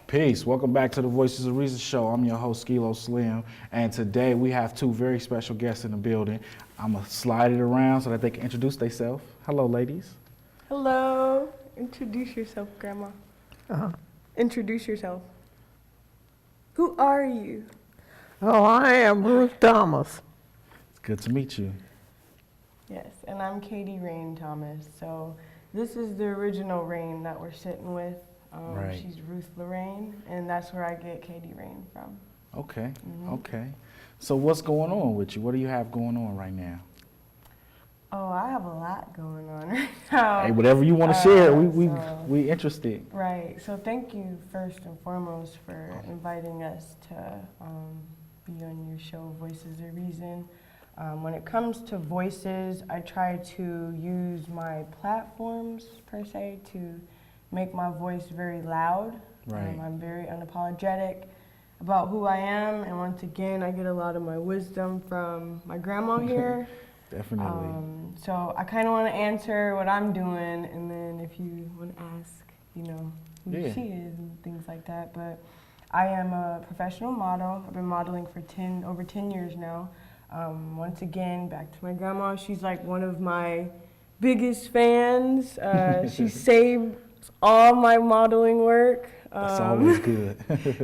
Peace. Welcome back to the Voices of Reason show. I'm your host, Skilo Slim, and today we have two very special guests in the building. I'm going to slide it around so that they can introduce themselves. Hello, ladies. Hello. Introduce yourself, Grandma. Introduce yourself. Who are you? Oh, I am Ruth Thomas. It's good to meet you. Yes, and I'm Katie Rain Thomas. So this is the original Rain that we're sitting with. Right. She's Ruth Lorraine, and that's where I get Katie Rain from. Okay, okay. So what's going on with you? What do you have going on right now? Oh, I have a lot going on right now. Hey, whatever you want to share, we interested. Right. So thank you first and foremost for inviting us to be on your show, Voices of Reason. When it comes to voices, I try to use my platforms, per se, to make my voice very loud. Right. I'm very unapologetic about who I am, and once again, I get a lot of my wisdom from my grandma here. Definitely. So I kind of want to answer what I'm doing, and then if you want to ask, you know, who she is and things like that. But I am a professional model. I've been modeling for over 10 years now. Once again, back to my grandma. She's like one of my biggest fans. She saved all my modeling work. That's always good.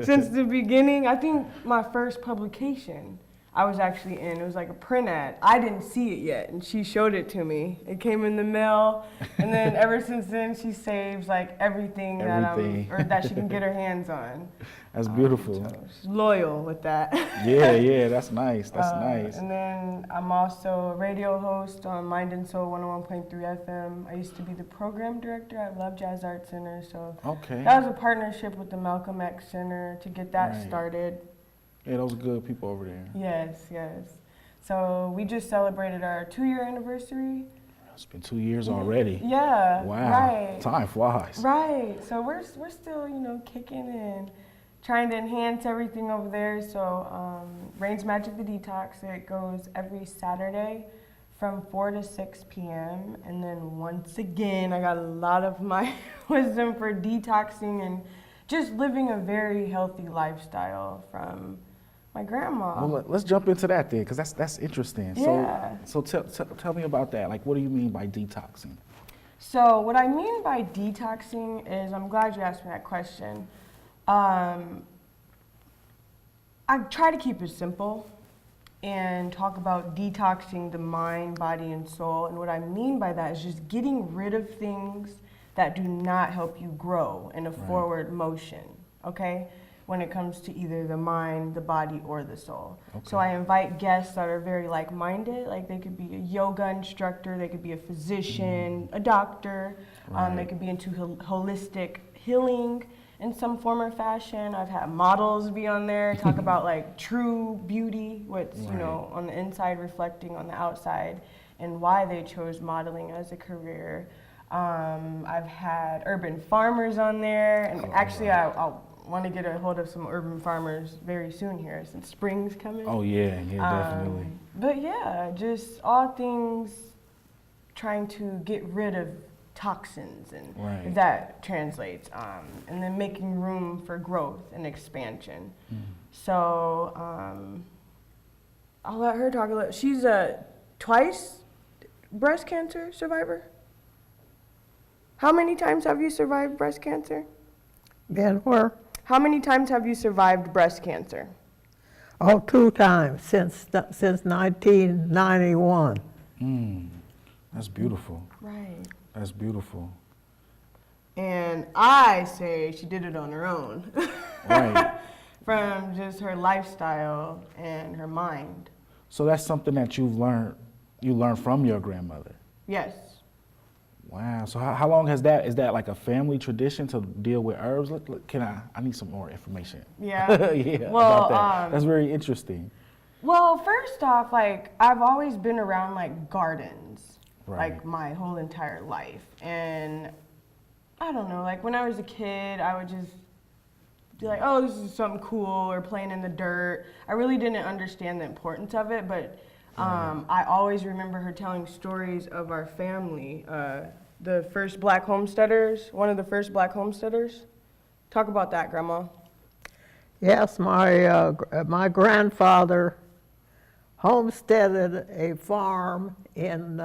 Since the beginning. I think my first publication I was actually in, it was like a print ad. I didn't see it yet, and she showed it to me. It came in the mail, and then ever since then, she saves like everything. that she can get her hands on. That's beautiful. So she's loyal with that. Yeah, that's nice. That's nice. And then I'm also a radio host on Mind and Soul 101.3 FM. I used to be the program director at Love Jazz Art Center, so that was a partnership with the Malcolm X Center to get that started. Yeah, those are good people over there. Yes. So we just celebrated our 2-year anniversary. It's been 2 years already. Yeah. Wow. Right. Time flies. Right. So we're still, kicking and trying to enhance everything over there. So Rain's Magic the Detox, it goes every Saturday from 4 to 6 p.m. And then once again, I got a lot of my wisdom for detoxing and just living a very healthy lifestyle from my grandma. Well, let's jump into that then, because that's interesting. Yeah. So tell me about that. Like, what do you mean by detoxing? So what I mean by detoxing is, I'm glad you asked me that question. I try to keep it simple and talk about detoxing the mind, body, and soul. And what I mean by that is just getting rid of things that do not help you grow in a forward motion, okay? When it comes to either the mind, the body, or the soul. Okay. So I invite guests that are very like-minded, like they could be a yoga instructor, they could be a physician, a doctor, they could be into holistic healing in some form or fashion. I've had models be on there, talk about like true beauty, what's on the inside reflecting on the outside, and why they chose modeling as a career. I've had urban farmers on there, and actually I'll want to get a hold of some urban farmers very soon here since spring's coming. Oh yeah, definitely. But yeah, just all things trying to get rid of toxins, and if that translates, and then making room for growth and expansion. So I'll let her talk a little. She's a twice breast cancer survivor. How many times have you survived breast cancer? Been where? How many times have you survived breast cancer? Oh, 2 times since 1991. That's beautiful. Right. That's beautiful. And I say she did it on her own. Right. From just her lifestyle and her mind. So that's something that you learned from your grandmother? Yes. Wow. So how long is that like a family tradition to deal with herbs? Look, I need some more information. Yeah. Yeah. Well, about that. That's very interesting. Well, first off, like I've always been around like gardens, like my whole entire life, and I don't know, like when I was a kid, I would just be like, oh, this is something cool, or playing in the dirt. I really didn't understand the importance of it, but I always remember her telling stories of our family, the first black homesteaders, one of the first black homesteaders. Talk about that, Grandma. Yes, my grandfather homesteaded a farm in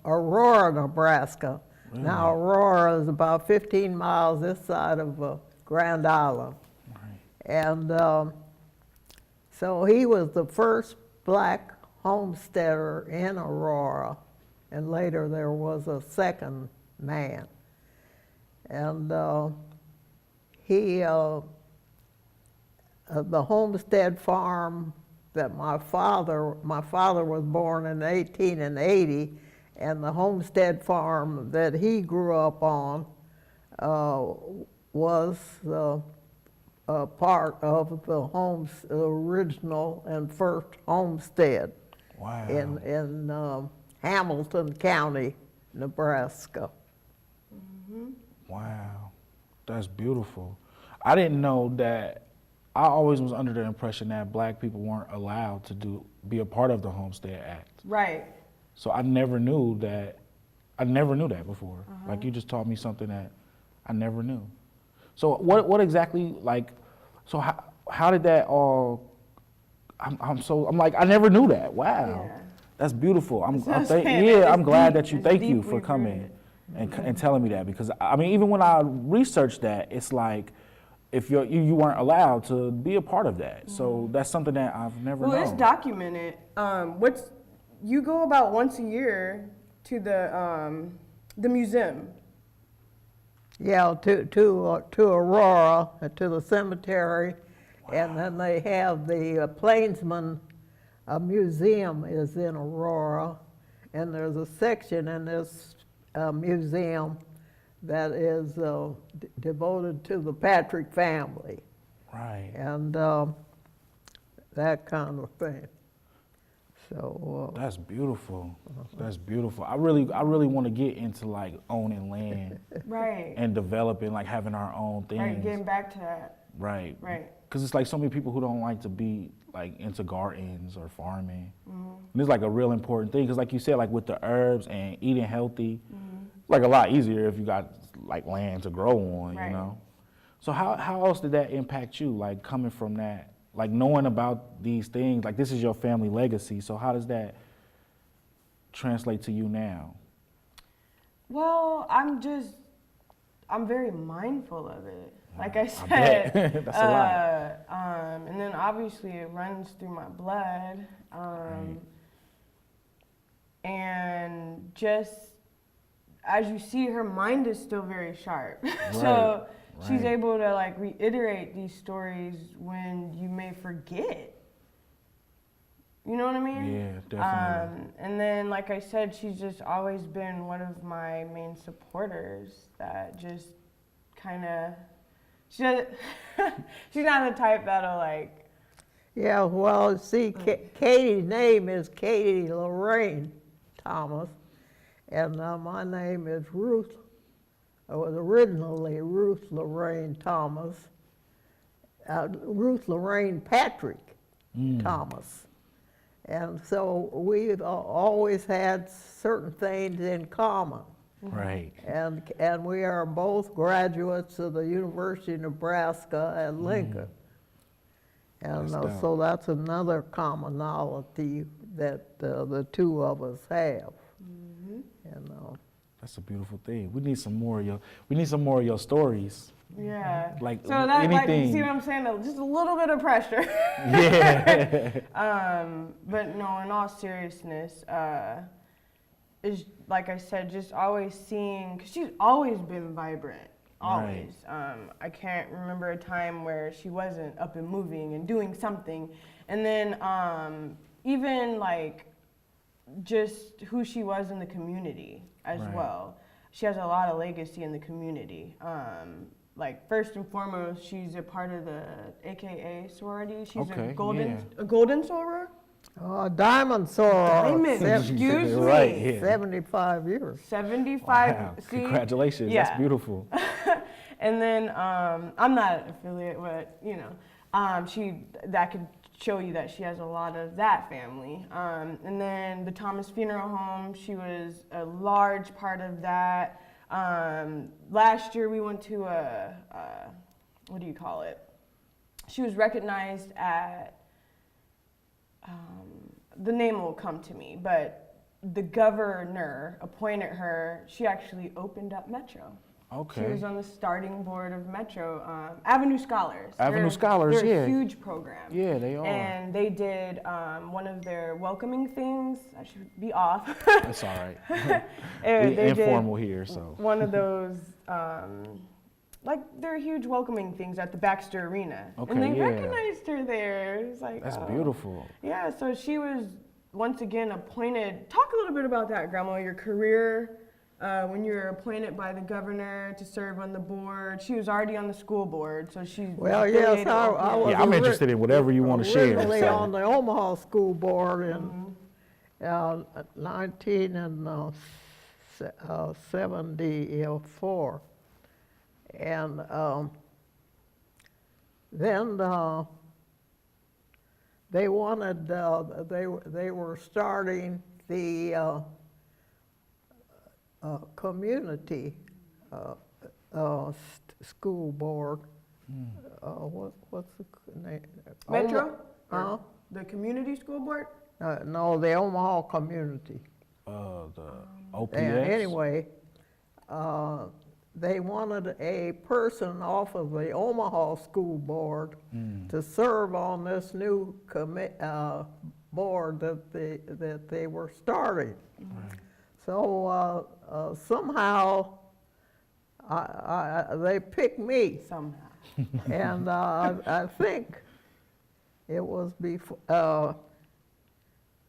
Aurora, Nebraska. Really? Now, Aurora is about 15 miles this side of Grand Island. Right. And so he was the first black homesteader in Aurora, and later there was a second man. And the homestead farm that my father was born in 1880, and the homestead farm that he grew up on was part of the original and first homestead. Wow. in Hamilton County, Nebraska. Wow, that's beautiful. I didn't know that. I always was under the impression that black people weren't allowed to be a part of the Homestead Act. Right. So I never knew that. I never knew that before. Like you just taught me something that I never knew. So what exactly, like, so how did that all? I'm like, I never knew that. Wow, Yeah. that's beautiful. I'm That's I'm glad deep. that you It's thank you deeply for coming rooted. and telling me that, because I mean, even when I researched that, it's like if you weren't allowed to be a part of that. So that's something that I've never Well, known. it's documented. You go about once a year to the museum. Yeah, to Aurora, to the cemetery, and then they have the Plainsman Museum is in Aurora, and there's a section in this museum that is devoted to the Patrick family Right. and that kind of thing. So That's beautiful. That's beautiful. I really want to get into like owning land Right. and developing, like having our own things. Right. Getting back to that. Right. Right. Because it's like so many people who don't like to be like into gardens or farming. Mm-hmm. And it's like a real important thing, because like you said, like with the herbs and eating healthy, like a lot easier if you got like land to grow on, Right. you know? So how else did that impact you, like coming from that? Like knowing about these things, like this is your family legacy, so how does that translate to you now? Well, I'm very mindful of it. Like I said, bet. That's a lot. And then obviously it runs through my blood. And just as you see, her mind is still very sharp. So she's right. able to like reiterate these stories when you may forget. You know what I mean? Yeah, definitely. And then, like I said, she's just always been one of my main supporters that just kind of, she's not the type that'll like. yeah, well, see, Katie's name is Katie Lorraine Thomas, and my name is Ruth. I was originally Ruth Lorraine Thomas, Ruth Lorraine Patrick Thomas. And so we've always had certain things in common. Right. And we are both graduates of the University of Nebraska at Lincoln. And That's dope. so that's another commonality that the two of us have. You know. That's a beautiful thing. We need some more of your stories. Yeah. Like so that, like, you anything. see what I'm saying? Just a little bit of pressure. Yeah. But no, in all seriousness, is like I said, just always seeing, because she's always been vibrant, always. I can't remember a time where she wasn't up and moving and doing something. And then even like just who she was in the community as Right. well. She has a lot of legacy in the community. Like first and foremost, she's a part of the AKA sorority. She's Okay, a golden yeah. soror. Diamond soror. Diamond, excuse me. Right, yeah. 75 years. 75. Wow. See? Congratulations. Yeah. That's beautiful. And then I'm not an affiliate, but you know, show you that she has a lot of that family. And then the Thomas Funeral Home, she was a large part of that. Last year we went to what do you call it? She was recognized at, the name will come to me, but the governor appointed her. She actually opened up Metro. Okay. She was on the starting board of Metro, Avenue Scholars. Avenue Scholars, they're yeah. a huge program. Yeah, they are. And they did one of their welcoming things. I should be off. That's all right. And We they did informal here, so. one of those, like they're huge welcoming things at the Baxter Arena. Okay, and they yeah. recognized her there. It was like, That's oh. beautiful. Yeah, so she was once again appointed. Talk a little bit about that, Grandma, your career. When you were appointed by the governor to serve on the board, she was already on the school board, so she. Well, yes, I was. Yeah, I'm interested in whatever you want to share. Originally so. on the Omaha School Board in 1974, and then they wanted. They were starting the. Community school board. What's the name? Metro? Huh? The community school board? No, the Omaha Community. The OPS? And anyway, they wanted a person off of the Omaha School Board to serve on this new board that they were starting. Right. So somehow they picked me, Somehow. and I think it was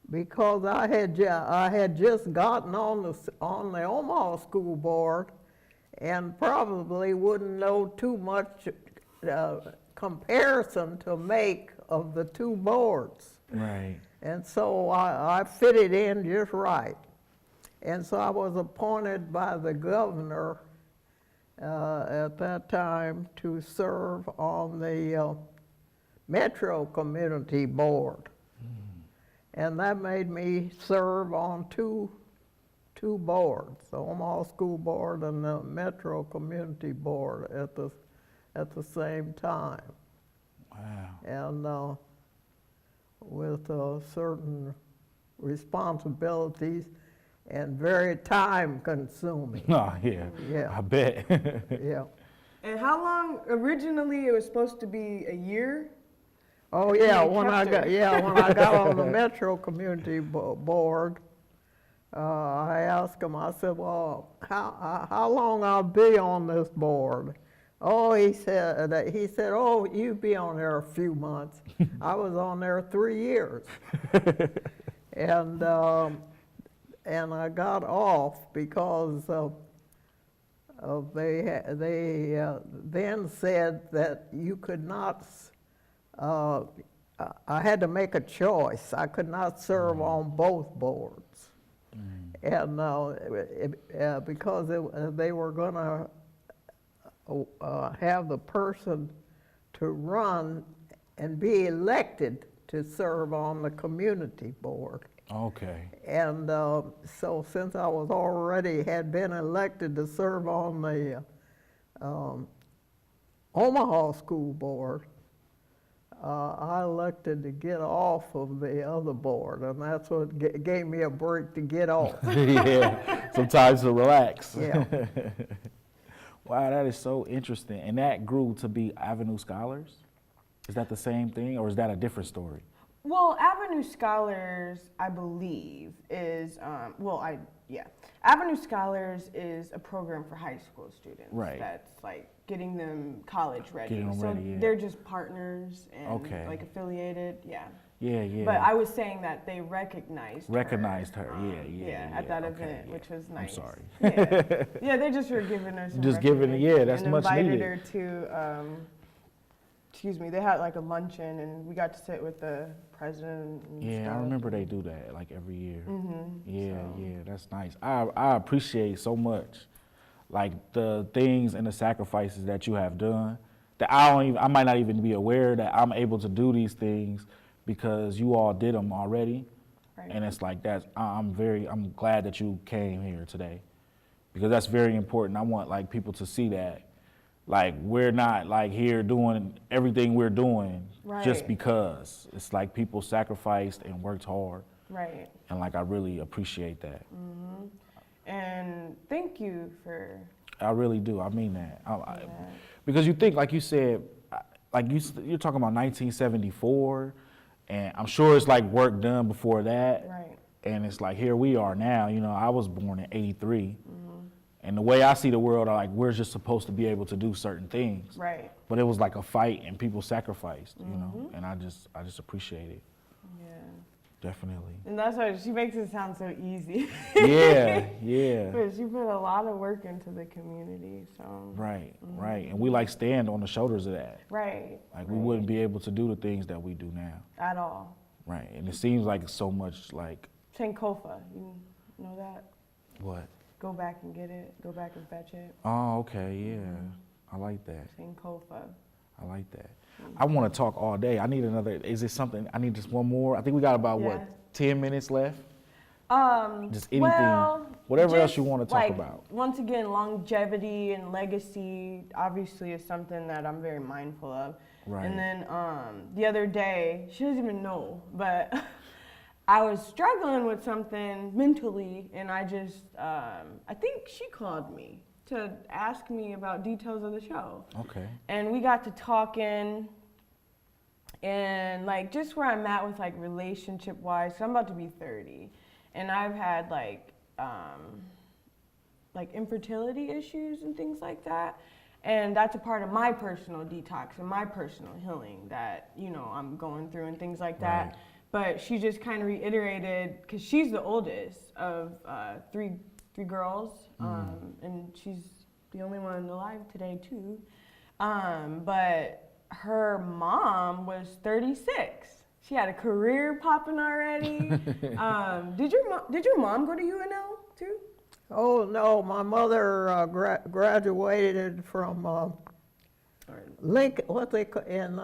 because I had just gotten on the Omaha School Board, and probably wouldn't know too much comparison to make of the two boards, Right. and so I fitted in just right. And so I was appointed by the governor at that time to serve on the Metro Community Board. And that made me serve on two boards, the Omaha School Board and the Metro Community Board at the same time. Wow. And with certain responsibilities and very time consuming. Oh, yeah. Yeah. I bet. Yeah. And how long? Originally, it was supposed to be a year. Oh yeah, You when I kept it. got on the Metro Community Board, I asked him. I said, "Well, how long I'll be on this board?" Oh, he said, "Oh, you be on there a few months." I was on there 3 years, and I got off because they then said that you could not. I had to make a choice. I could not serve on both boards, and because they were going to have the person to run and be elected to serve on the community board. Okay. And so since I was had been elected to serve on the Omaha School Board, I elected to get off of the other board, and that's what gave me a break to get off. Yeah, sometimes to relax. Yeah. Wow, that is so interesting. And that grew to be Avenue Scholars? Is that the same thing, or is that a different story? Well, Avenue Scholars, I believe, is Avenue Scholars is a program for high school students. Right. That's like getting them college ready. Getting them so ready, yeah. they're just partners and Okay. like affiliated. Yeah. Yeah, yeah. But I was saying that they recognized her. Yeah, At that okay, event, yeah. which was I'm nice. sorry. Yeah, they just were giving her some Just giving, yeah, that's and much invited needed. her to, they had like a luncheon and we got to sit with the president and Yeah, stuff. I remember they do that like every year. Yeah, so. yeah, that's nice. I appreciate so much, like the things and the sacrifices that you have done. That I might not even be aware that I'm able to do these things because you all did them already. Right. And it's like that. I'm glad that you came here today, because that's very important. I want like people to see that, like we're not like here doing everything we're doing just Right. because. It's like people sacrificed and worked hard, Right. and like I really appreciate that. And thank you for I really do. I mean that. that. Because you think, like you said, like you're talking about 1974, and I'm sure it's like work done before that. Right. And it's like here we are now. You know, I was born in '83, and the way I see the world, like we're just supposed to be able to do certain things. Right. But it was like a fight, and people sacrificed. You know, and I just appreciate it. Yeah. Definitely. And that's why she makes it sound so easy. Yeah, yeah. But she put a lot of work into the community, so. Right, right. And we like stand on the shoulders of that. Right. Like we wouldn't be able to do the things that we do now. At all. Right. And it seems like so much like Sankofa, you know that? what? Go back and get it. Go back and fetch it. Oh, okay, yeah. I like that. Sankofa. I like that. I want to talk all day. I need another. Is it something? I need just one more. I think we got about Yeah. what, 10 minutes left. Just anything, well, whatever else just, you want to talk like, about. Once again, longevity and legacy obviously is something that I'm very mindful of. Right. And then the other day, she doesn't even know, but I was struggling with something mentally, and I just, I think she called me to ask me about details of the show. Okay. And we got to talking, and like just where I'm at with like relationship wise, so I'm about to be 30, and I've had like infertility issues and things like that, and that's a part of my personal detox and my personal healing that, you know, I'm going through and things like that. Right. But she just kind of reiterated, because she's the oldest of three girls, and she's the only one alive today too. But her mom was 36. She had a career popping already. Did your mom go to UNL too? Oh, no, my mother graduated from Lincoln, in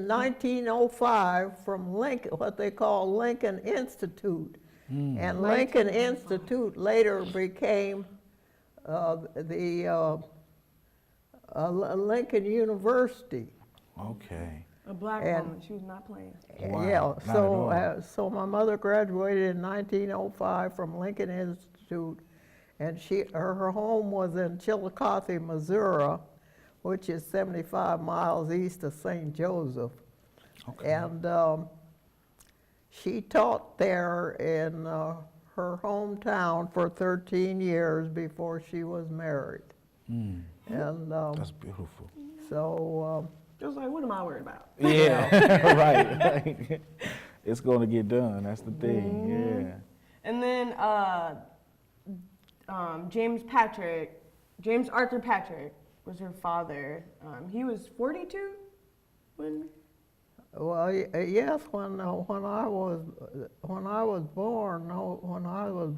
1905 from Lincoln, what they call Lincoln Institute. And Lincoln Institute later became the Lincoln University. Okay. A black And- woman. She was not playing. Wow, Yeah, not at all. so my mother graduated in 1905 from Lincoln Institute, and her home was in Chillicothe, Missouri, which is 75 miles east of St. Joseph. Okay. And she taught there in her hometown for 13 years before she was married. And That's beautiful. so, It was like, what am I worried about? Yeah, right. Like, it's going to get done. That's the thing. Yeah. And then James Arthur Patrick was her father. He was 42 when. well, yes, when I was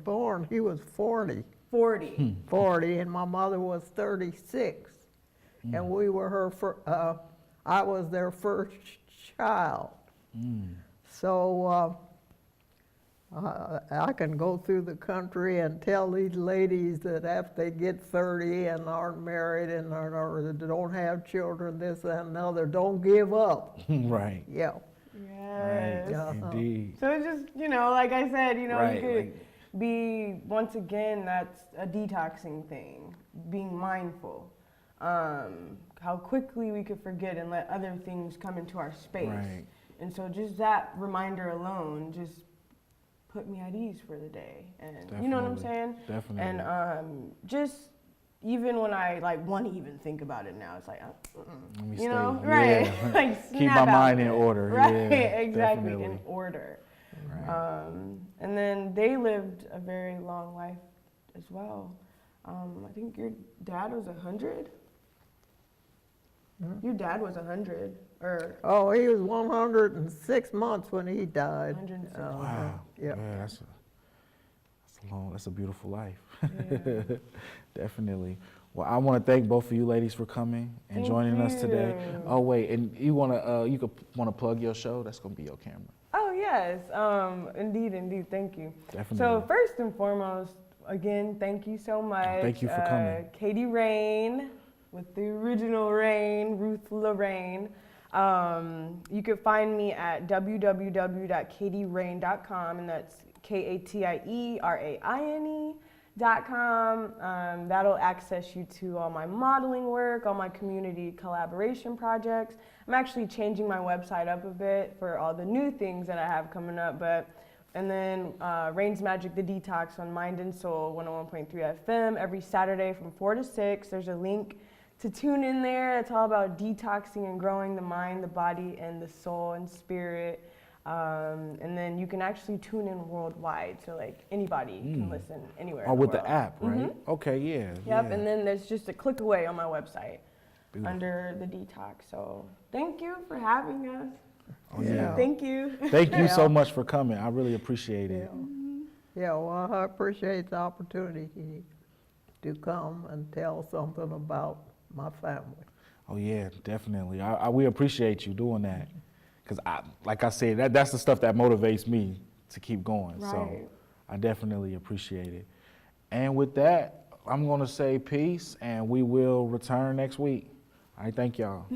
born, he was 40. 40. 40, and my mother was 36, and we were I was their first child. So I can go through the country and tell these ladies that after they get 30 and aren't married and or don't have children, this and another, don't give up. Right. Yeah. Yes. Yeah. Indeed. So it's just, you know, like I said, you know, Right, you could like- be, once again, that's a detoxing thing, being mindful. How quickly we could forget and let other things come into our space. Right. And so just that reminder alone just put me at ease for the day. And you know what I'm saying? Definitely. And just even when I like want to even think about it now, it's like, Let me you know, stay- right? yeah. Like Keep my snap out mind of in it. order. Right, Yeah, exactly, in definitely. order. Right. And then they lived a very long life as well. I think your dad was 100. Your dad was 100, or Oh, he was 106 months when he died. 106. Wow. Yeah. That's a beautiful life. Yeah. Definitely. Well, I want to thank both of you ladies for coming and Thank joining us today. you. Oh wait, and you wanna plug your show? That's gonna be your camera. Oh yes, indeed, thank you. Definitely. So first and foremost, again, thank you so much. Thank you for coming. Katie Rain, with the original Rain, Ruth Lorraine. You can find me at www.katierain.com, and that's KATIERAINE.com. That'll access you to all my modeling work, all my community collaboration projects. I'm actually changing my website up a bit for all the new things that I have coming up, and then Rain's Magic, the Detox on Mind and Soul 101.3 FM every Saturday from 4 to 6. There's a link to tune in there. It's all about detoxing and growing the mind, the body, and the soul and spirit. And then you can actually tune in worldwide, so like anybody can listen anywhere. Oh, in with the the world. app, right? Okay, yeah. Yep, yeah. and then there's just a click away on my website Beautiful. under the detox. So thank you for having us. Oh, yeah. Thank you. Thank you so Yeah. much for coming. I really appreciate it. Yeah, well, I appreciate the opportunity to come and tell something about my family. Oh yeah, definitely. We appreciate you doing that, because like I said, that's the stuff that motivates me to keep going. So Right. I definitely appreciate it. And with that, I'm gonna say peace, and we will return next week. All right, thank y'all.